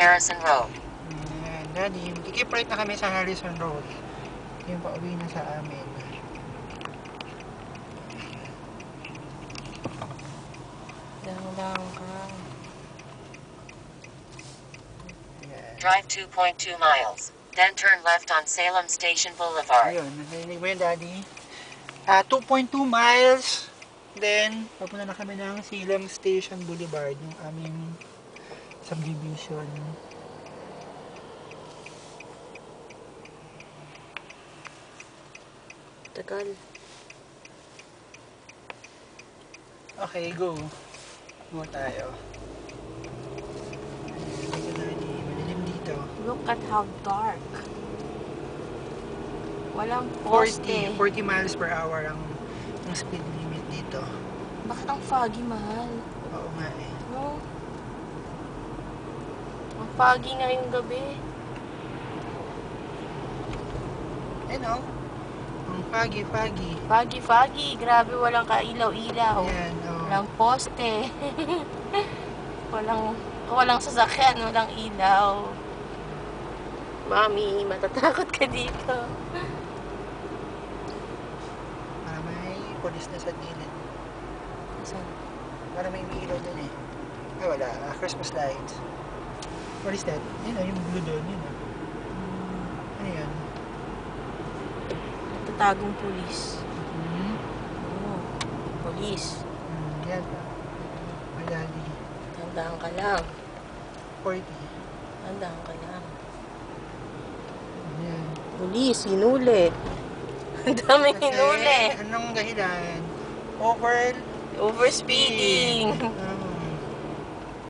Harrison Road. Ayan, Daddy, keep right na kami sa Harrison Road. Yung pauwi na sa amin. Lang ka. Ayan. Drive 2.2 miles. Then turn left on Salem Station Boulevard. Ayun, narinig mo yun, Daddy? 2.2 miles. Then, papunta na kami ng Salem Station Boulevard, yung aming subdivision. Tagal. Okay, go. Go tayo. Dito, Daddy. Madilim dito. Look at how dark. Walang poste. 40 miles per hour ang speed limit dito. Bakit ang foggy, mahal? Oo nga eh. No? Ang foggy ngayong gabi. Ano? Ang foggy. Foggy. Grabe, walang kailaw-ilaw. Ayan, oh. Walang poste. walang sasakyan, walang ilaw. Mami, matatakot ka dito. Para may police na sa gilid. Saan? Para may ilaw dun eh. Ay wala, Christmas lights. What is that? Yun yung blue doon, yun Ano yan? Tatagong pulis. Hmm? Oo, pulis. Yan. Madali. Tandaan ka lang. 40. Tandaan ka lang. Yan. Pulis, hinuli. Ang daming hinuli. Anong dahilan? Overspeeding.